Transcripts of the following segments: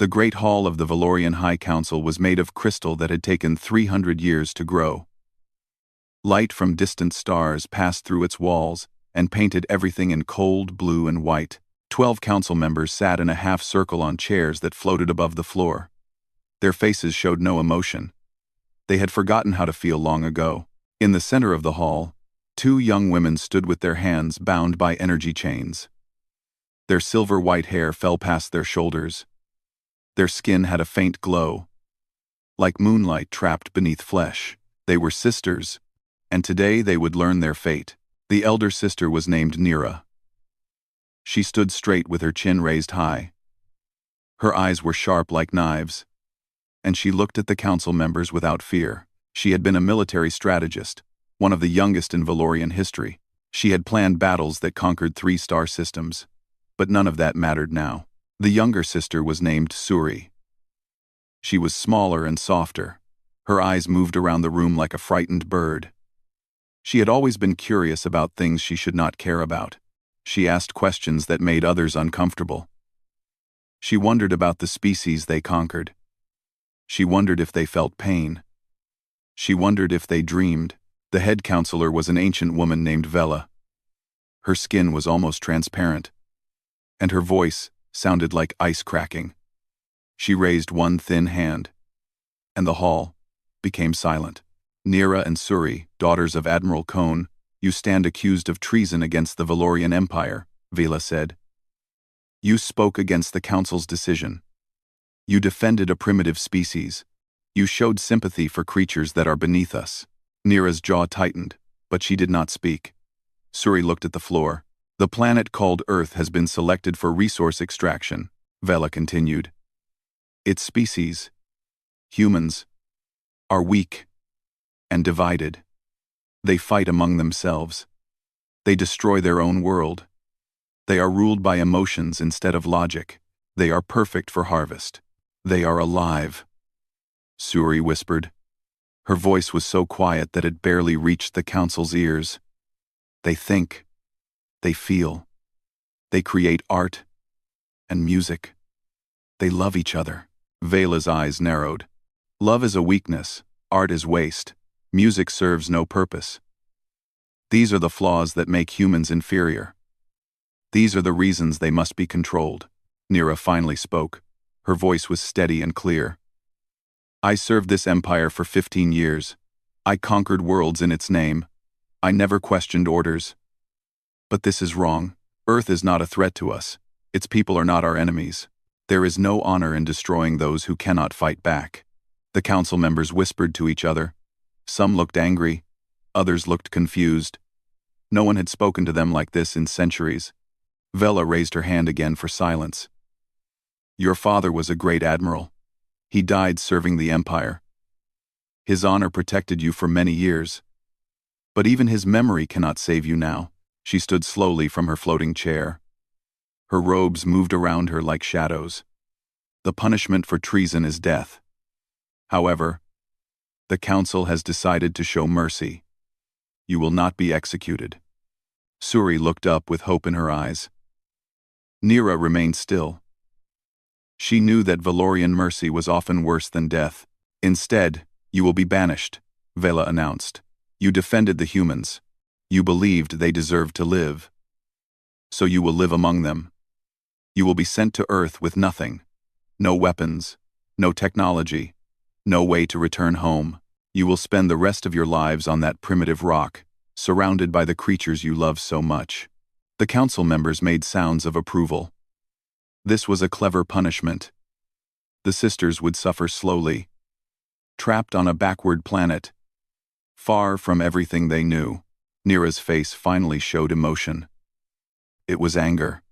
The Great Hall of the Valorian High Council was made of crystal that had taken 300 years to grow. Light from distant stars passed through its walls and painted everything in cold blue and white. 12 council members sat in a half-circle on chairs that floated above the floor. Their faces showed no emotion. They had forgotten how to feel long ago. In the center of the hall, 2 young women stood with their hands bound by energy chains. Their silver-white hair fell past their shoulders. Their skin had a faint glow, like moonlight trapped beneath flesh. They were sisters, and today they would learn their fate. The elder sister was named Nira. She stood straight with her chin raised high. Her eyes were sharp like knives, and she looked at the council members without fear. She had been a military strategist, one of the youngest in Valorian history. She had planned battles that conquered 3-star systems, but none of that mattered now. The younger sister was named Suri. She was smaller and softer. Her eyes moved around the room like a frightened bird. She had always been curious about things she should not care about. She asked questions that made others uncomfortable. She wondered about the species they conquered. She wondered if they felt pain. She wondered if they dreamed. The head counselor was an ancient woman named Vela. Her skin was almost transparent, and her voice sounded like ice cracking. She raised one thin hand, and the hall became silent. Nira and Suri, daughters of Admiral Kone, you stand accused of treason against the Valorian Empire, Vela said. You spoke against the Council's decision. You defended a primitive species. You showed sympathy for creatures that are beneath us. Nira's jaw tightened, but she did not speak. Suri looked at the floor. The planet called Earth has been selected for resource extraction, Vela continued. Its species, humans, are weak and divided. They fight among themselves. They destroy their own world. They are ruled by emotions instead of logic. They are perfect for harvest. They are alive, Suri whispered. Her voice was so quiet that it barely reached the council's ears. They think. They feel. They create art and music. They love each other. Vela's eyes narrowed. Love is a weakness. Art is waste. Music serves no purpose. These are the flaws that make humans inferior. These are the reasons they must be controlled. Nira finally spoke. Her voice was steady and clear. I served this empire for 15 years. I conquered worlds in its name. I never questioned orders. But this is wrong. Earth is not a threat to us. Its people are not our enemies. There is no honor in destroying those who cannot fight back. The council members whispered to each other. Some looked angry. Others looked confused. No one had spoken to them like this in centuries. Vela raised her hand again for silence. Your father was a great admiral. He died serving the Empire. His honor protected you for many years. But even his memory cannot save you now. She stood slowly from her floating chair. Her robes moved around her like shadows. The punishment for treason is death. However, the council has decided to show mercy. You will not be executed. Suri looked up with hope in her eyes. Nira remained still. She knew that Valorian mercy was often worse than death. Instead, you will be banished, Vela announced. You defended the humans. You believed they deserved to live. So you will live among them. You will be sent to Earth with nothing. No weapons, no technology, no way to return home. You will spend the rest of your lives on that primitive rock, surrounded by the creatures you love so much. The council members made sounds of approval. This was a clever punishment. The sisters would suffer slowly, trapped on a backward planet, far from everything they knew. Nira's face finally showed emotion. It was anger.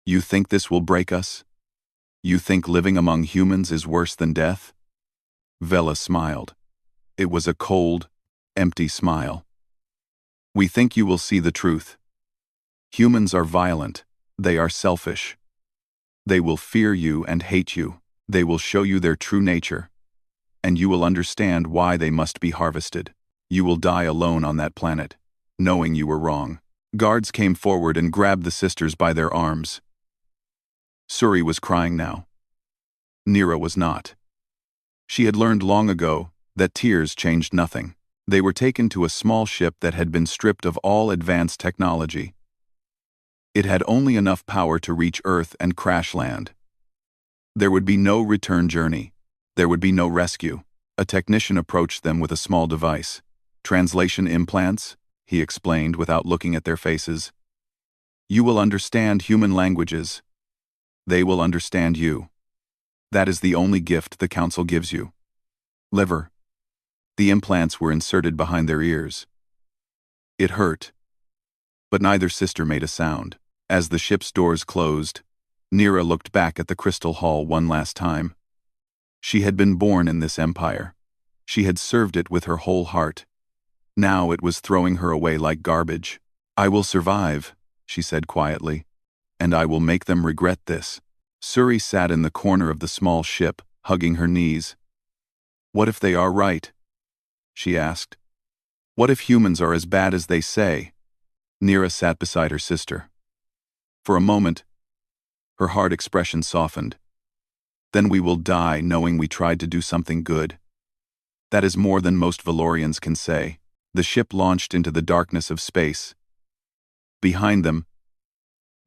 You think this will break us? You think living among humans is worse than death? Vela smiled. It was a cold, empty smile. We think you will see the truth. Humans are violent. They are selfish. They will fear you and hate you. They will show you their true nature. And you will understand why they must be harvested. You will die alone on that planet, knowing you were wrong. Guards came forward and grabbed the sisters by their arms. Suri was crying now. Nira was not. She had learned long ago that tears changed nothing. They were taken to a small ship that had been stripped of all advanced technology. It had only enough power to reach Earth and crash land. There would be no return journey. There would be no rescue. A technician approached them with a small device. Translation implants, he explained without looking at their faces. You will understand human languages. They will understand you. That is the only gift the Council gives you. Liver. The implants were inserted behind their ears. It hurt. But neither sister made a sound. As the ship's doors closed, Nira looked back at the crystal hall one last time. She had been born in this empire. She had served it with her whole heart. Now it was throwing her away like garbage. I will survive, she said quietly, and I will make them regret this. Suri sat in the corner of the small ship, hugging her knees. What if they are right? She asked. What if humans are as bad as they say? Nira sat beside her sister. For a moment, her hard expression softened. Then we will die knowing we tried to do something good. That is more than most Valorians can say. The ship launched into the darkness of space. Behind them,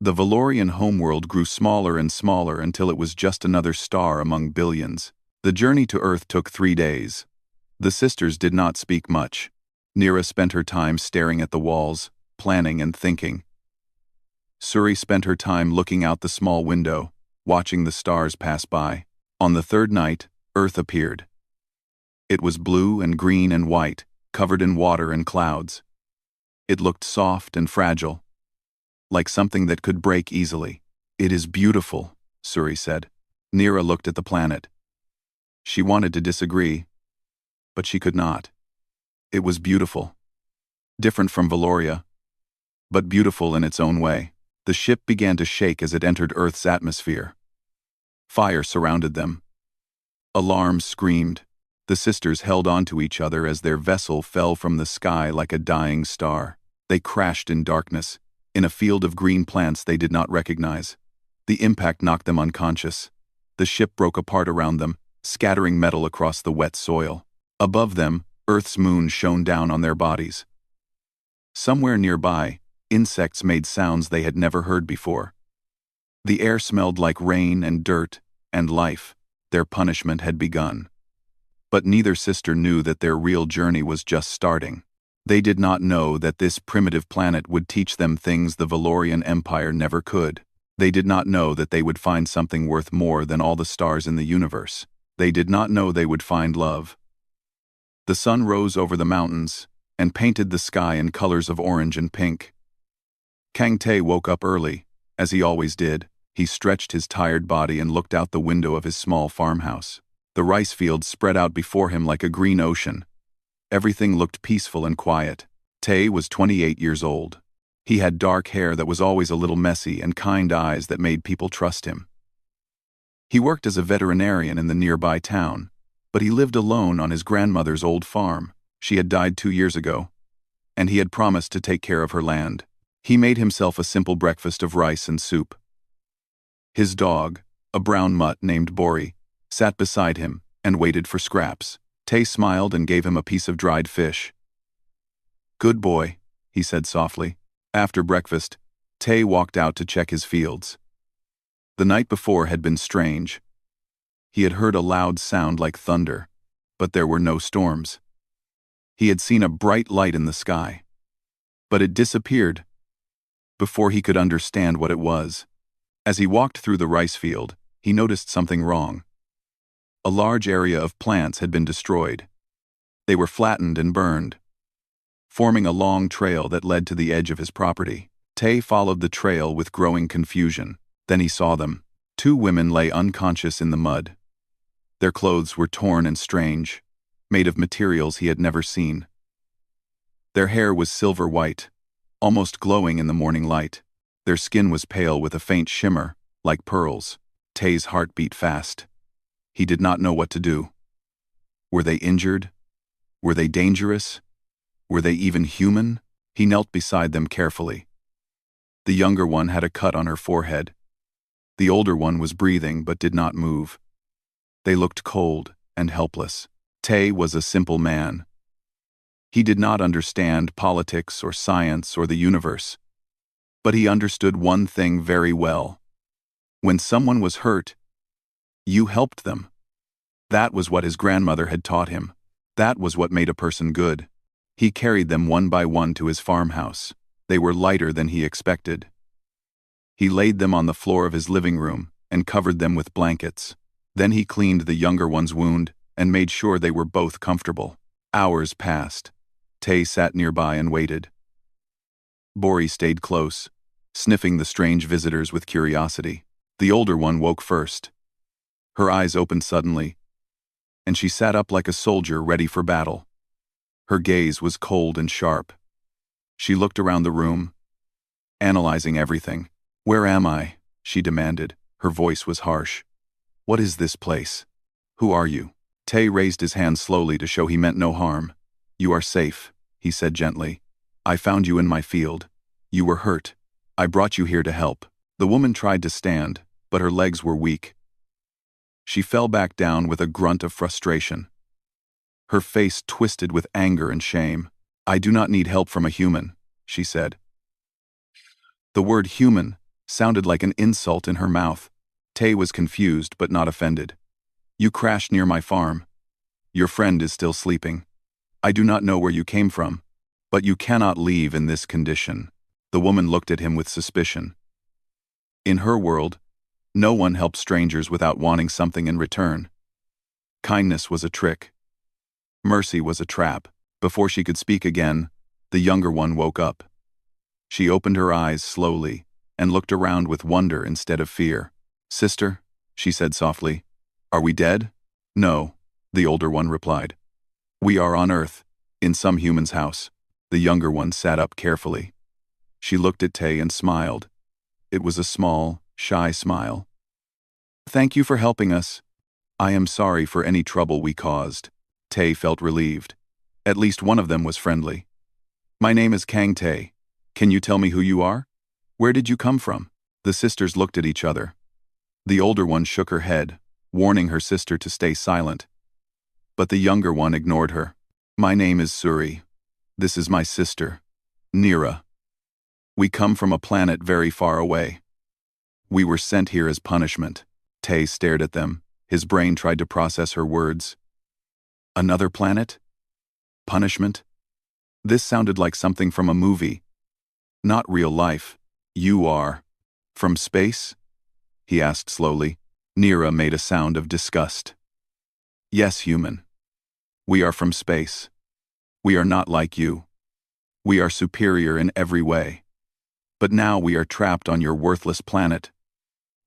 the Valorian homeworld grew smaller and smaller until it was just another star among billions. The journey to Earth took 3 days. The sisters did not speak much. Nira spent her time staring at the walls, planning and thinking. Suri spent her time looking out the small window, watching the stars pass by. On the third night, Earth appeared. It was blue and green and white, covered in water and clouds. It looked soft and fragile, like something that could break easily. It is beautiful, Suri said. Nira looked at the planet. She wanted to disagree, but she could not. It was beautiful. Different from Valoria, but beautiful in its own way. The ship began to shake as it entered Earth's atmosphere. Fire surrounded them. Alarms screamed. The sisters held on to each other as their vessel fell from the sky like a dying star. They crashed in darkness, in a field of green plants they did not recognize. The impact knocked them unconscious. The ship broke apart around them, scattering metal across the wet soil. Above them, Earth's moon shone down on their bodies. Somewhere nearby, insects made sounds they had never heard before. The air smelled like rain and dirt and life. Their punishment had begun. But neither sister knew that their real journey was just starting. They did not know that this primitive planet would teach them things the Valorian Empire never could. They did not know that they would find something worth more than all the stars in the universe. They did not know they would find love. The sun rose over the mountains and painted the sky in colors of orange and pink. Kang Tae woke up early, as he always did. He stretched his tired body and looked out the window of his small farmhouse. The rice fields spread out before him like a green ocean. Everything looked peaceful and quiet. Tae was 28 years old. He had dark hair that was always a little messy and kind eyes that made people trust him. He worked as a veterinarian in the nearby town, but he lived alone on his grandmother's old farm. She had died 2 years ago, and he had promised to take care of her land. He made himself a simple breakfast of rice and soup. His dog, a brown mutt named Bori, sat beside him and waited for scraps. Tae smiled and gave him a piece of dried fish. Good boy, he said softly. After breakfast, Tae walked out to check his fields. The night before had been strange. He had heard a loud sound like thunder, but there were no storms. He had seen a bright light in the sky, but it disappeared before he could understand what it was. As he walked through the rice field, he noticed something wrong. A large area of plants had been destroyed. They were flattened and burned, forming a long trail that led to the edge of his property. Tae followed the trail with growing confusion. Then he saw them. 2 women lay unconscious in the mud. Their clothes were torn and strange, made of materials he had never seen. Their hair was silver white, almost glowing in the morning light. Their skin was pale with a faint shimmer, like pearls. Tae's heart beat fast. He did not know what to do. Were they injured? Were they dangerous? Were they even human? He knelt beside them carefully. The younger one had a cut on her forehead. The older one was breathing but did not move. They looked cold and helpless. Tay was a simple man. He did not understand politics or science or the universe. But he understood one thing very well. When someone was hurt, you helped them. That was what his grandmother had taught him. That was what made a person good. He carried them one by one to his farmhouse. They were lighter than he expected. He laid them on the floor of his living room and covered them with blankets. Then he cleaned the younger one's wound and made sure they were both comfortable. Hours passed. Tay sat nearby and waited. Bori stayed close, sniffing the strange visitors with curiosity. The older one woke first. Her eyes opened suddenly, and she sat up like a soldier ready for battle. Her gaze was cold and sharp. She looked around the room, analyzing everything. "Where am I?" she demanded. Her voice was harsh. "What is this place? Who are you?" Tay raised his hand slowly to show he meant no harm. "You are safe," he said gently. "I found you in my field. You were hurt. I brought you here to help." The woman tried to stand, but her legs were weak. She fell back down with a grunt of frustration. Her face twisted with anger and shame. "I do not need help from a human," she said. The word human sounded like an insult in her mouth. Tay was confused but not offended. "You crashed near my farm. Your friend is still sleeping. I do not know where you came from, but you cannot leave in this condition." The woman looked at him with suspicion. In her world, no one helped strangers without wanting something in return. Kindness was a trick. Mercy was a trap. Before she could speak again, the younger one woke up. She opened her eyes slowly and looked around with wonder instead of fear. "Sister," she said softly, "are we dead?" "No," the older one replied. "We are on Earth, in some human's house." The younger one sat up carefully. She looked at Tay and smiled. It was a small, shy smile. "Thank you for helping us. I am sorry for any trouble we caused." Tay felt relieved. At least one of them was friendly. "My name is Kang Tay. Can you tell me who you are? Where did you come from?" The sisters looked at each other. The older one shook her head, warning her sister to stay silent. But the younger one ignored her. "My name is Suri. This is my sister, Nira. We come from a planet very far away. We were sent here as punishment." Tay stared at them. His brain tried to process her words. Another planet? Punishment? This sounded like something from a movie. Not real life. "You are from space?" he asked slowly. Nira made a sound of disgust. "Yes, human. We are from space. We are not like you. We are superior in every way. But now we are trapped on your worthless planet.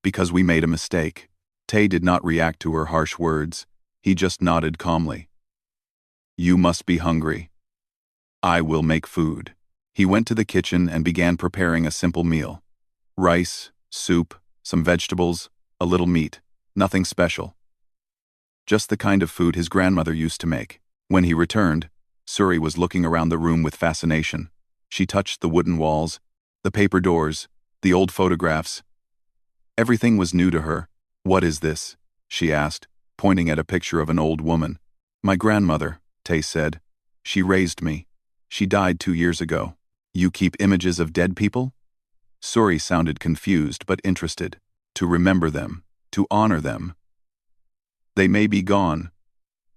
Because we made a mistake." Tay did not react to her harsh words. He just nodded calmly. "You must be hungry. I will make food." He went to the kitchen and began preparing a simple meal. Rice, soup, some vegetables, a little meat. Nothing special. Just the kind of food his grandmother used to make. When he returned, Suri was looking around the room with fascination. She touched the wooden walls, the paper doors, the old photographs. Everything was new to her. "What is this?" she asked, pointing at a picture of an old woman. "My grandmother," Tay said. "She raised me. She died 2 years ago." "You keep images of dead people?" Suri sounded confused but interested. "To remember them, to honor them. They may be gone,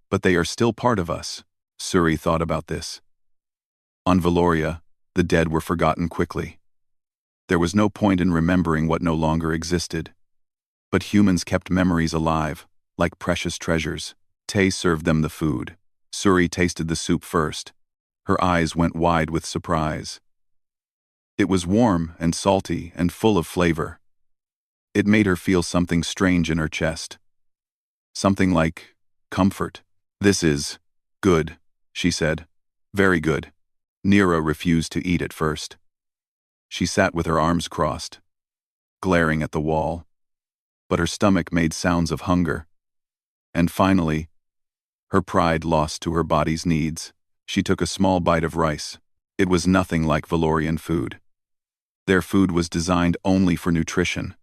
but they are still part of us." Suri thought about this. On Valoria, the dead were forgotten quickly. There was no point in remembering what no longer existed. But humans kept memories alive, like precious treasures. Tay served them the food. Suri tasted the soup first. Her eyes went wide with surprise. It was warm and salty and full of flavor. It made her feel something strange in her chest. Something like comfort. "This is good," she said. "Very good." Nira refused to eat at first. She sat with her arms crossed, glaring at the wall. But her stomach made sounds of hunger. And finally, her pride lost to her body's needs. She took a small bite of rice. It was nothing like Valorian food. Their food was designed only for nutrition.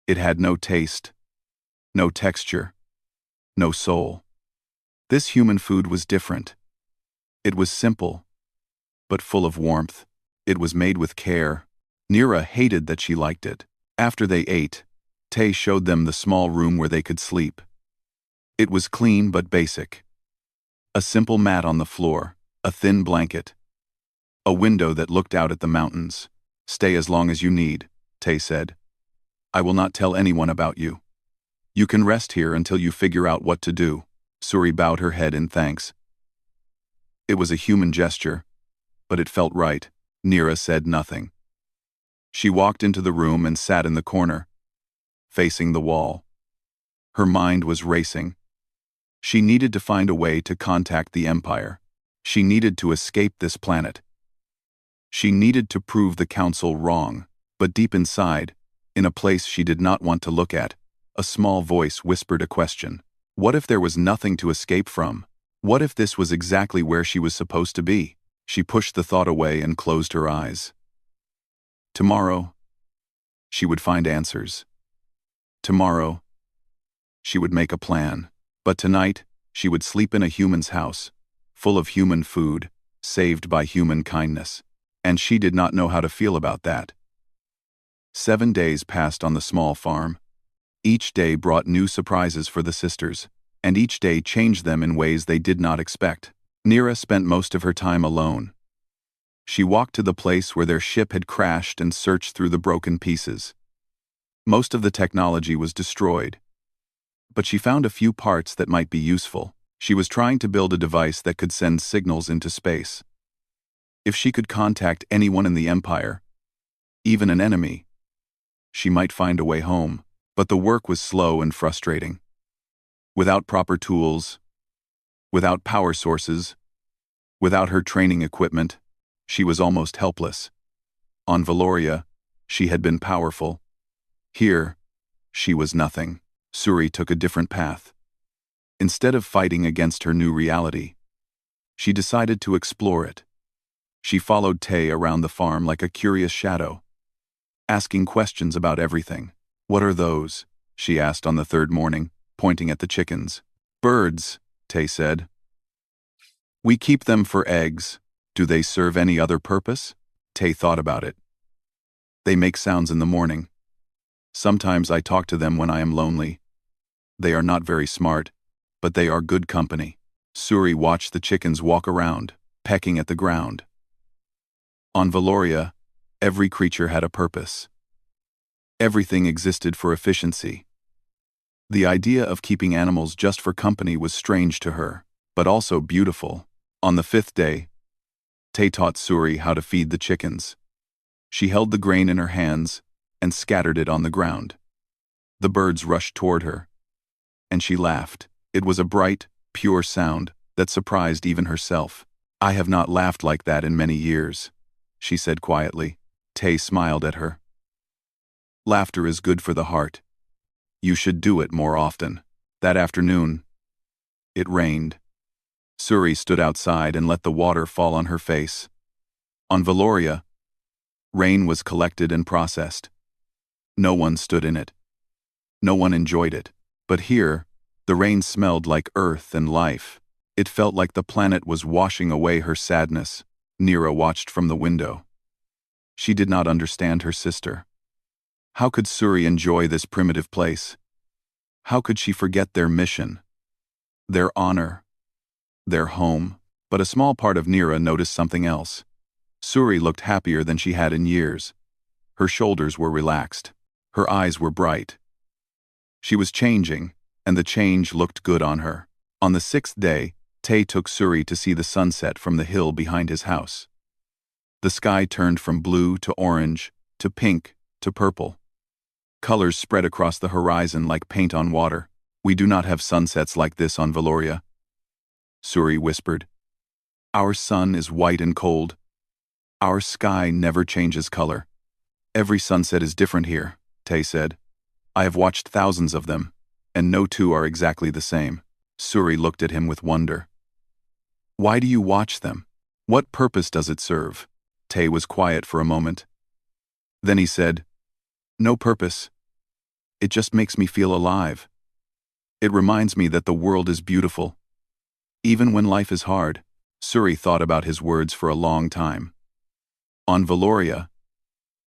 It had no taste, no texture, no soul. This human food was different. It was simple, but full of warmth. It was made with care. Nira hated that she liked it. After they ate, Tay showed them the small room where they could sleep. It was clean but basic. A simple mat on the floor, a thin blanket. A window that looked out at the mountains. Stay as long as you need, Tay said. I will not tell anyone about you. You can rest here until you figure out what to do. Suri bowed her head in thanks. It was a human gesture, but it felt right. Nira said nothing. She walked into the room and sat in the corner, facing the wall. Her mind was racing. She needed to find a way to contact the Empire. She needed to escape this planet. She needed to prove the Council wrong, but deep inside, in a place she did not want to look at, a small voice whispered a question. What if there was nothing to escape from? What if this was exactly where she was supposed to be? She pushed the thought away and closed her eyes. Tomorrow, she would find answers. Tomorrow, she would make a plan. But tonight, she would sleep in a human's house, full of human food, saved by human kindness. And she did not know how to feel about that. 7 days passed on the small farm. Each day brought new surprises for the sisters, and each day changed them in ways they did not expect. Nira spent most of her time alone. She walked to the place where their ship had crashed and searched through the broken pieces. Most of the technology was destroyed, but she found a few parts that might be useful. She was trying to build a device that could send signals into space. If she could contact anyone in the Empire, even an enemy, she might find a way home. But the work was slow and frustrating. Without proper tools, without power sources, without her training equipment, she was almost helpless. On Valoria, she had been powerful. Here, she was nothing. Suri took a different path. Instead of fighting against her new reality, she decided to explore it. She followed Tay around the farm like a curious shadow, asking questions about everything. What are those? She asked on the third morning, pointing at the chickens. Birds, Tay said. We keep them for eggs. Do they serve any other purpose? Tay thought about it. They make sounds in the morning. Sometimes I talk to them when I am lonely. They are not very smart, but they are good company. Suri watched the chickens walk around, pecking at the ground. On Valoria, every creature had a purpose. Everything existed for efficiency. The idea of keeping animals just for company was strange to her, but also beautiful. On the 5th day, Tay taught Suri how to feed the chickens. She held the grain in her hands and scattered it on the ground. The birds rushed toward her, and she laughed. It was a bright, pure sound that surprised even herself. I have not laughed like that in many years, she said quietly. Tay smiled at her. Laughter is good for the heart. You should do it more often. That afternoon, it rained. Suri stood outside and let the water fall on her face. On Valoria, rain was collected and processed. No one stood in it. No one enjoyed it. But here, the rain smelled like earth and life. It felt like the planet was washing away her sadness. Nira watched from the window. She did not understand her sister. How could Suri enjoy this primitive place? How could she forget their mission, their honor, their home? But a small part of Nira noticed something else. Suri looked happier than she had in years. Her shoulders were relaxed. Her eyes were bright. She was changing, and the change looked good on her. On the 6th day, Tay took Suri to see the sunset from the hill behind his house. The sky turned from blue to orange, to pink, to purple. Colors spread across the horizon like paint on water. We do not have sunsets like this on Valoria, Suri whispered. Our sun is white and cold. Our sky never changes color. Every sunset is different here, Tay said. I have watched thousands of them, and no two are exactly the same. Suri looked at him with wonder. Why do you watch them? What purpose does it serve? Tay was quiet for a moment. Then he said, No purpose. It just makes me feel alive. It reminds me that the world is beautiful. Even when life is hard. Suri thought about his words for a long time. On Valoria,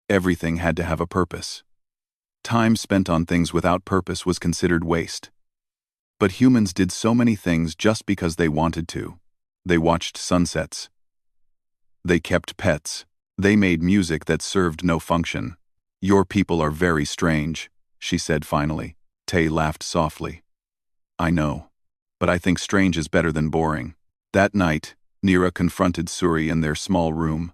everything had to have a purpose. Time spent on things without purpose was considered waste. But humans did so many things just because they wanted to. They watched sunsets. They kept pets. They made music that served no function. Your people are very strange, she said finally. Tay laughed softly. I know. But I think strange is better than boring. That night, Nira confronted Suri in their small room.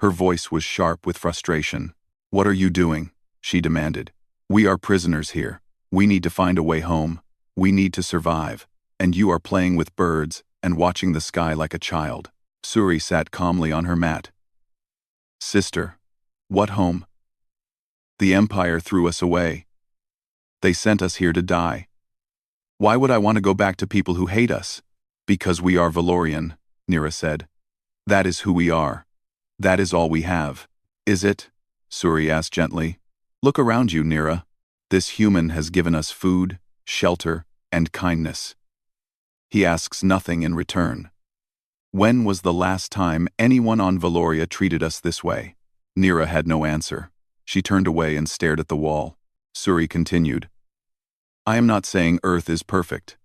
Her voice was sharp with frustration. What are you doing? She demanded. We are prisoners here. We need to find a way home. We need to survive. And you are playing with birds and watching the sky like a child. Suri sat calmly on her mat. Sister, what home? The Empire threw us away. They sent us here to die. Why would I want to go back to people who hate us? Because we are Valorian, Nira said. That is who we are. That is all we have. Is it? Suri asked gently. Look around you, Nira. This human has given us food, shelter, and kindness. He asks nothing in return. When was the last time anyone on Valoria treated us this way? Nira had no answer. She turned away and stared at the wall. Suri continued. I am not saying Earth is perfect.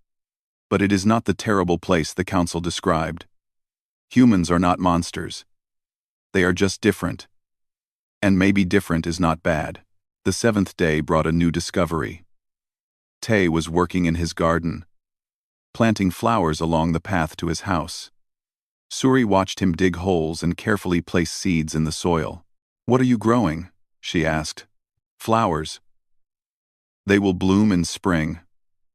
But it is not the terrible place the Council described. Humans are not monsters. They are just different. And maybe different is not bad. The seventh day brought a new discovery. Tay was working in his garden, planting flowers along the path to his house. Suri watched him dig holes and carefully place seeds in the soil. What are you growing? She asked. Flowers. They will bloom in spring.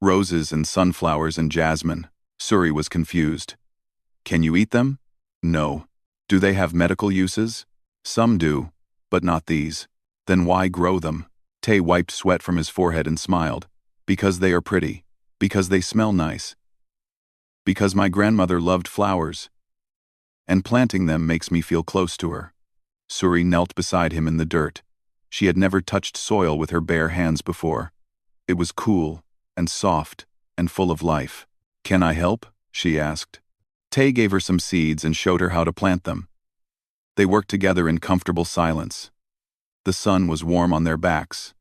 Roses and sunflowers and jasmine. Suri was confused. Can you eat them? No. Do they have medical uses? Some do, but not these. Then why grow them? Tay wiped sweat from his forehead and smiled. Because they are pretty. Because they smell nice. Because my grandmother loved flowers. And planting them makes me feel close to her. Suri knelt beside him in the dirt. She had never touched soil with her bare hands before. It was cool, and soft, and full of life. Can I help? She asked. Tay gave her some seeds and showed her how to plant them. They worked together in comfortable silence. The sun was warm on their backs.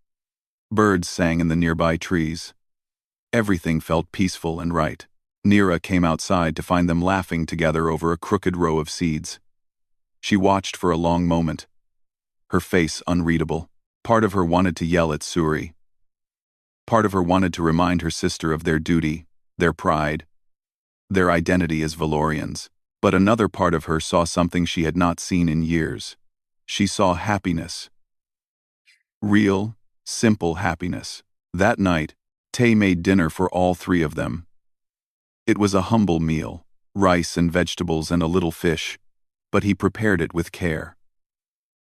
Birds sang in the nearby trees. Everything felt peaceful and right. Nira came outside to find them laughing together over a crooked row of seeds. She watched for a long moment, her face unreadable. Part of her wanted to yell at Suri. Part of her wanted to remind her sister of their duty, their pride, their identity as Valorians. But another part of her saw something she had not seen in years. She saw happiness. Real, simple happiness. That night, Tay made dinner for all three of them. It was a humble meal, rice and vegetables and a little fish, but he prepared it with care.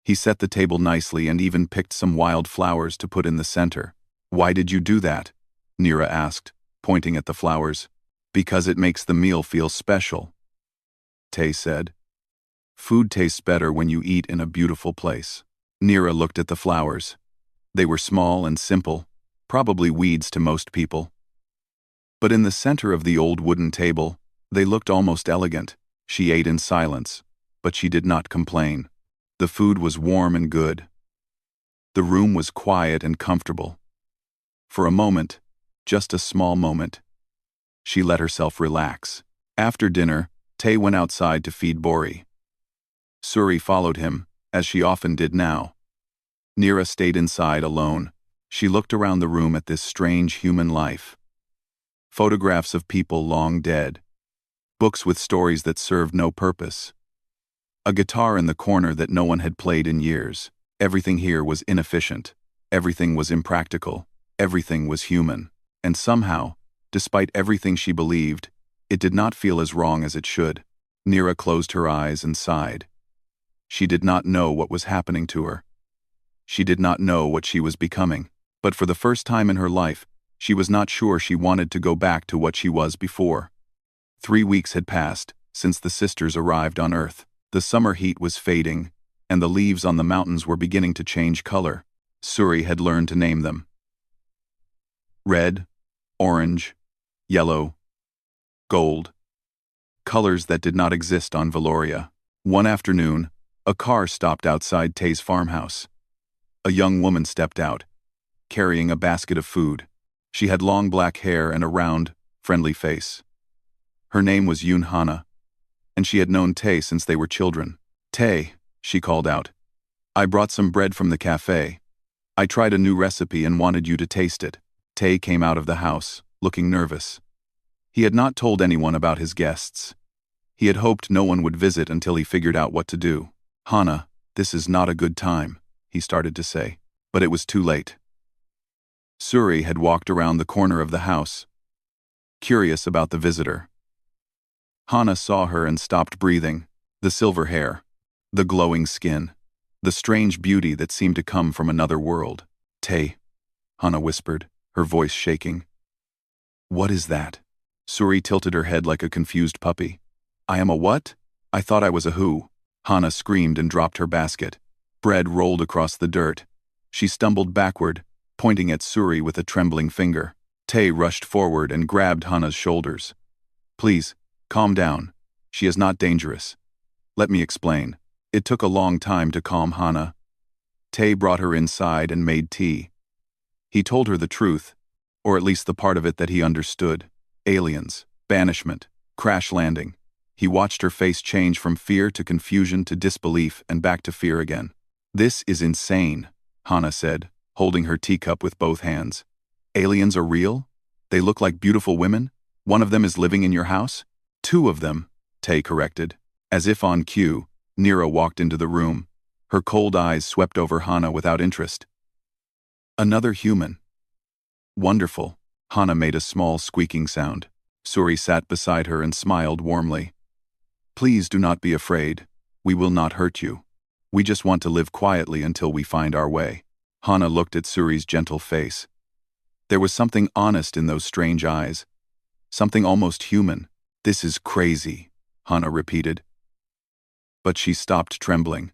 He set the table nicely and even picked some wild flowers to put in the center. Why did you do that? Nira asked, pointing at the flowers. Because it makes the meal feel special, Tay said. Food tastes better when you eat in a beautiful place. Nira looked at the flowers. They were small and simple, probably weeds to most people. But in the center of the old wooden table, they looked almost elegant. She ate in silence, but she did not complain. The food was warm and good. The room was quiet and comfortable. For a moment, just a small moment, she let herself relax. After dinner, Tay went outside to feed Bori. Suri followed him, as she often did now. Nira stayed inside alone. She looked around the room at this strange human life. Photographs of people long dead. Books with stories that served no purpose. A guitar in the corner that no one had played in years. Everything here was inefficient. Everything was impractical. Everything was human. And somehow, despite everything she believed, it did not feel as wrong as it should. Nira closed her eyes and sighed. She did not know what was happening to her. She did not know what she was becoming. But for the first time in her life, she was not sure she wanted to go back to what she was before. 3 weeks had passed since the sisters arrived on Earth. The summer heat was fading, and the leaves on the mountains were beginning to change color. Suri had learned to name them. Red, orange, yellow, gold, colors that did not exist on Valoria. One afternoon, a car stopped outside Tay's farmhouse. A young woman stepped out, carrying a basket of food. She had long black hair and a round, friendly face. Her name was Yoon Hana, and she had known Tay since they were children. "Tay," she called out, "I brought some bread from the cafe. I tried a new recipe and wanted you to taste it." Tay came out of the house, looking nervous. He had not told anyone about his guests. He had hoped no one would visit until he figured out what to do. "Hana, this is not a good time," he started to say, but it was too late. Suri had walked around the corner of the house, curious about the visitor. Hana saw her and stopped breathing. The silver hair, the glowing skin, the strange beauty that seemed to come from another world. "Tay," Hana whispered, her voice shaking. "What is that?" Suri tilted her head like a confused puppy. "I am a what? I thought I was a who." Hana screamed and dropped her basket. Bread rolled across the dirt. She stumbled backward, pointing at Suri with a trembling finger. Tay rushed forward and grabbed Hana's shoulders. "Please, calm down. She is not dangerous. Let me explain." It took a long time to calm Hana. Tay brought her inside and made tea. He told her the truth, or at least the part of it that he understood. Aliens, banishment, crash landing. He watched her face change from fear to confusion to disbelief and back to fear again. "This is insane," Hana said, holding her teacup with both hands. "Aliens are real? They look like beautiful women? One of them is living in your house?" "Two of them," Tay corrected. As if on cue, Nira walked into the room. Her cold eyes swept over Hana without interest. "Another human. Wonderful." Hana made a small squeaking sound. Suri sat beside her and smiled warmly. "Please do not be afraid. We will not hurt you. We just want to live quietly until we find our way." Hana looked at Suri's gentle face. There was something honest in those strange eyes. Something almost human. "This is crazy," Hana repeated. But she stopped trembling.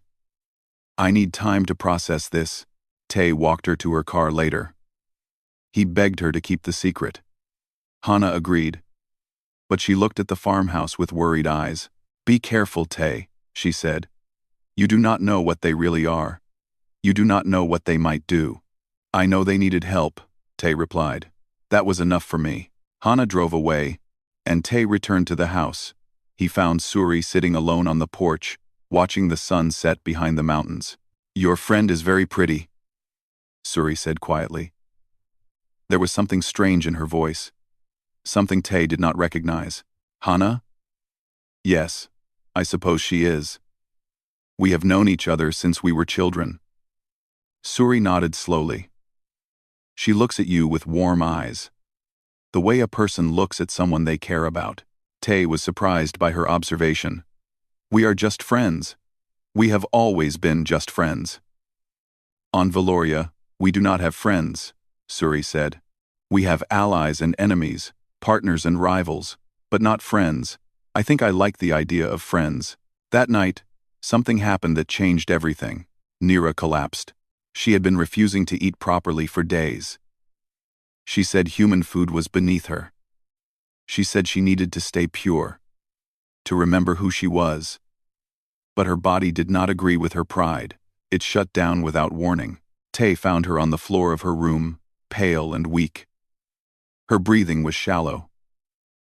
"I need time to process this." Tay walked her to her car later. He begged her to keep the secret. Hana agreed, but she looked at the farmhouse with worried eyes. "Be careful, Tay," she said. "You do not know what they really are. You do not know what they might do." "I know they needed help," Tay replied. "That was enough for me." Hana drove away, and Tay returned to the house. He found Suri sitting alone on the porch, watching the sun set behind the mountains. "Your friend is very pretty," Suri said quietly. There was something strange in her voice, something Tay did not recognize. "Hana?" "Yes, I suppose she is. We have known each other since we were children." Suri nodded slowly. "She looks at you with warm eyes. The way a person looks at someone they care about." Tay was surprised by her observation. "We are just friends. We have always been just friends." "On Valoria, we do not have friends," Suri said. "We have allies and enemies, partners and rivals, but not friends. I think I like the idea of friends." That night, something happened that changed everything. Nira collapsed. She had been refusing to eat properly for days. She said human food was beneath her. She said she needed to stay pure, to remember who she was. But her body did not agree with her pride. It shut down without warning. Tay found her on the floor of her room, pale and weak. Her breathing was shallow.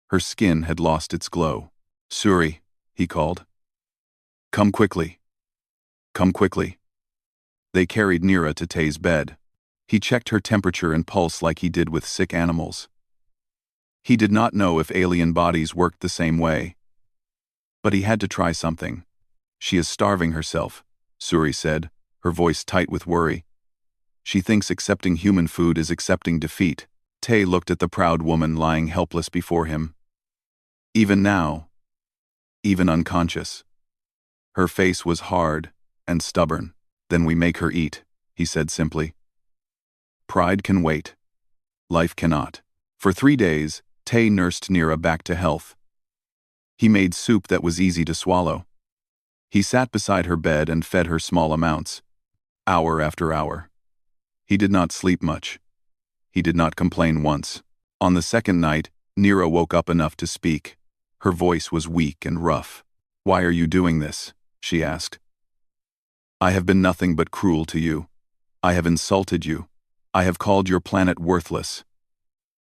Her skin had lost its glow. "Suri," he called. "Come quickly. Come quickly." They carried Nira to Tay's bed. He checked her temperature and pulse like he did with sick animals. He did not know if alien bodies worked the same way. But he had to try something. "She is starving herself," Suri said, her voice tight with worry. "She thinks accepting human food is accepting defeat." Tay looked at the proud woman lying helpless before him. Even now, even unconscious, her face was hard and stubborn. "Then we make her eat," he said simply. "Pride can wait. Life cannot." For 3 days, Tay nursed Nira back to health. He made soup that was easy to swallow. He sat beside her bed and fed her small amounts, hour after hour. He did not sleep much. He did not complain once. On the second night, Nira woke up enough to speak. Her voice was weak and rough. "Why are you doing this?" she asked. "I have been nothing but cruel to you. I have insulted you. I have called your planet worthless.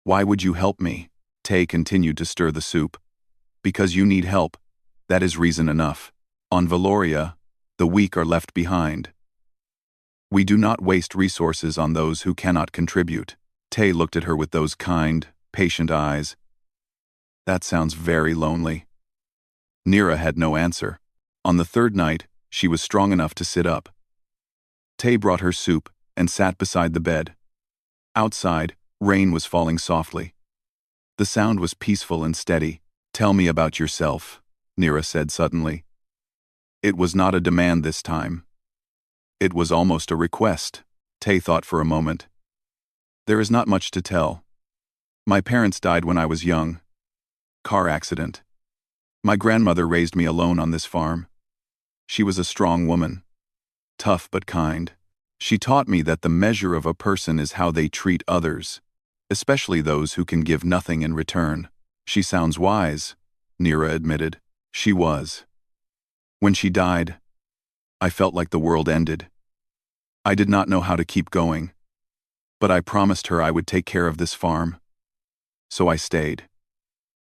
Why would you help me?" Tay continued to stir the soup. "Because you need help. That is reason enough. On Valoria, the weak are left behind. We do not waste resources on those who cannot contribute." Tay looked at her with those kind, patient eyes. "That sounds very lonely." Nira had no answer. On the third night, she was strong enough to sit up. Tay brought her soup and sat beside the bed. Outside, rain was falling softly. The sound was peaceful and steady. "Tell me about yourself," Nira said suddenly. It was not a demand this time. It was almost a request. Tay thought for a moment. "There is not much to tell. My parents died when I was young. Car accident. My grandmother raised me alone on this farm. She was a strong woman. Tough but kind. She taught me that the measure of a person is how they treat others, especially those who can give nothing in return." "She sounds wise," Nira admitted. She was. "When she died, I felt like the world ended. I did not know how to keep going. But I promised her I would take care of this farm. So I stayed.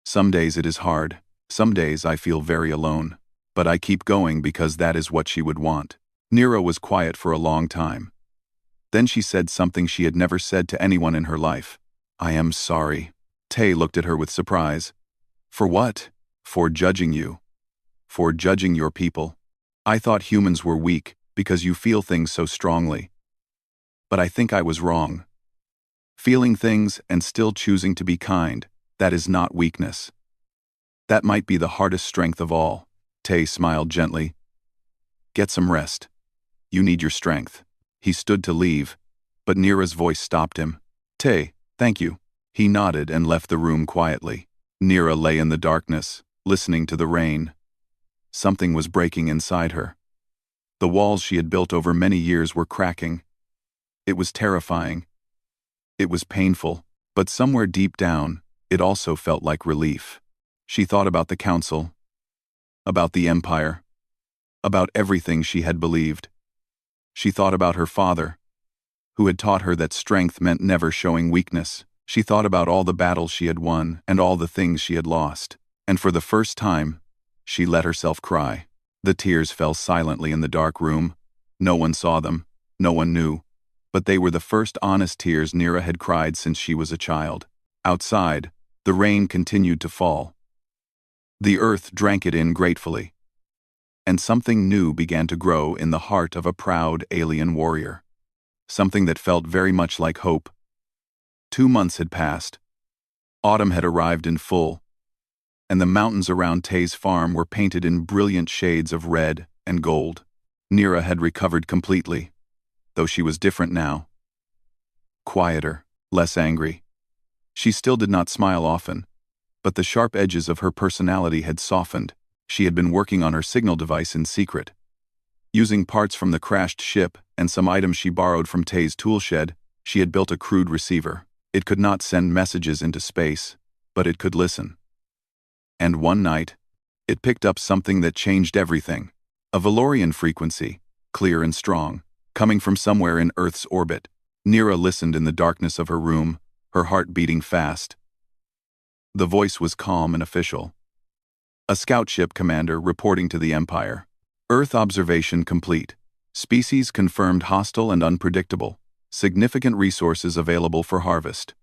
Some days it is hard. Some days I feel very alone. But I keep going because that is what she would want." Nira was quiet for a long time. Then she said something she had never said to anyone in her life. "I am sorry." Tay looked at her with surprise. "For what?" "For judging you. For judging your people. I thought humans were weak because you feel things so strongly. But I think I was wrong. Feeling things and still choosing to be kind, that is not weakness. That might be the hardest strength of all." Tay smiled gently. "Get some rest. You need your strength." He stood to leave, but Nira's voice stopped him. "Tay, thank you." He nodded and left the room quietly. Nira lay in the darkness, listening to the rain. Something was breaking inside her. The walls she had built over many years were cracking. It was terrifying. It was painful, but somewhere deep down, it also felt like relief. She thought about the council, about the empire, about everything she had believed. She thought about her father, who had taught her that strength meant never showing weakness. She thought about all the battles she had won and all the things she had lost. And for the first time, she let herself cry. The tears fell silently in the dark room. No one saw them, no one knew. But they were the first honest tears Nira had cried since she was a child. Outside, the rain continued to fall. The earth drank it in gratefully. And something new began to grow in the heart of a proud alien warrior. Something that felt very much like hope. 2 months had passed. Autumn had arrived in full, and the mountains around Tay's farm were painted in brilliant shades of red and gold. Nira had recovered completely, though she was different now. Quieter, less angry. She still did not smile often, but the sharp edges of her personality had softened. She had been working on her signal device in secret. Using parts from the crashed ship and some items she borrowed from Tay's toolshed, she had built a crude receiver. It could not send messages into space, but it could listen. And one night, it picked up something that changed everything. A Valorian frequency, clear and strong, coming from somewhere in Earth's orbit. Nira listened in the darkness of her room, her heart beating fast. The voice was calm and official. A scout ship commander reporting to the Empire. Earth observation complete. Species confirmed hostile and unpredictable. Significant resources available for harvest.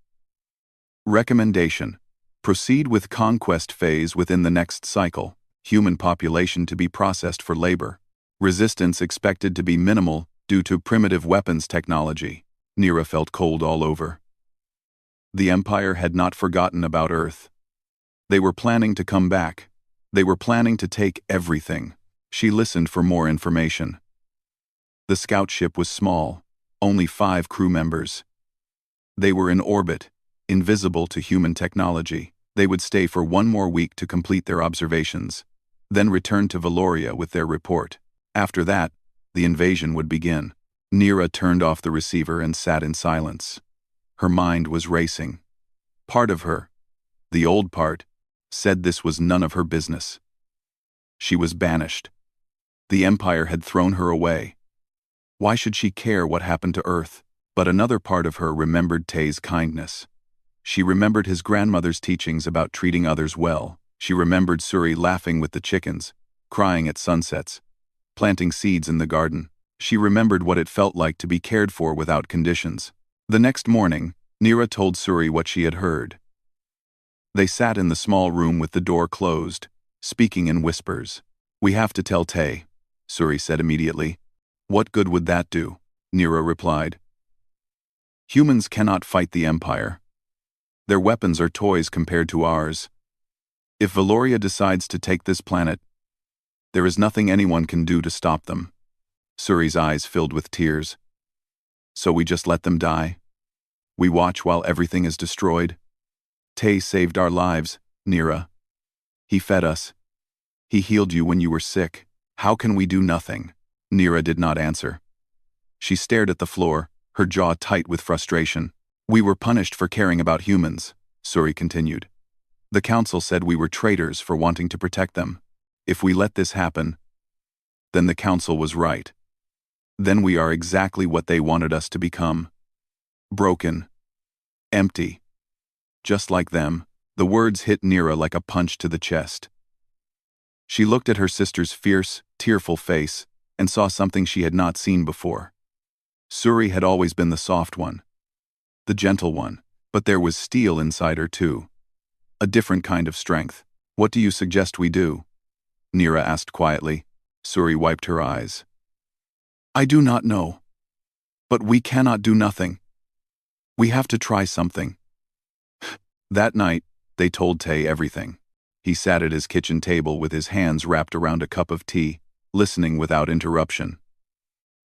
Recommendation: proceed with conquest phase within the next cycle. Human population to be processed for labor. Resistance expected to be minimal due to primitive weapons technology. Nira felt cold all over. The Empire had not forgotten about Earth. They were planning to come back. They were planning to take everything. She listened for more information. The scout ship was small, only 5 crew members. They were in orbit, invisible to human technology. They would stay for 1 more week to complete their observations, then return to Valoria with their report. After that, the invasion would begin. Nira turned off the receiver and sat in silence. Her mind was racing. Part of her, The old part said this was none of her business. She was banished. The Empire had thrown her away. Why should she care what happened to Earth? But another part of her remembered Tay's kindness. She remembered his grandmother's teachings about treating others well. She remembered Suri laughing with the chickens, crying at sunsets, planting seeds in the garden. She remembered what it felt like to be cared for without conditions. The next morning, Nira told Suri what she had heard. They sat in the small room with the door closed, speaking in whispers. "We have to tell Tay," Suri said immediately. "What good would that do?" Nira replied. "Humans cannot fight the Empire. Their weapons are toys compared to ours. If Valoria decides to take this planet, there is nothing anyone can do to stop them." Suri's eyes filled with tears. "So we just let them die? We watch while everything is destroyed? Tay saved our lives, Nira. He fed us. He healed you when you were sick. How can we do nothing?" Nira did not answer. She stared at the floor, her jaw tight with frustration. "We were punished for caring about humans," Suri continued. "The council said we were traitors for wanting to protect them. If we let this happen, then the council was right. Then we are exactly what they wanted us to become. Broken. Empty. Just like them." The words hit Nira like a punch to the chest. She looked at her sister's fierce, tearful face and saw something she had not seen before. Suri had always been the soft one, the gentle one, but there was steel inside her too. A different kind of strength. "What do you suggest we do?" Nira asked quietly. Suri wiped her eyes. "I do not know. But we cannot do nothing. We have to try something." That night, they told Tay everything. He sat at his kitchen table with his hands wrapped around a cup of tea, listening without interruption.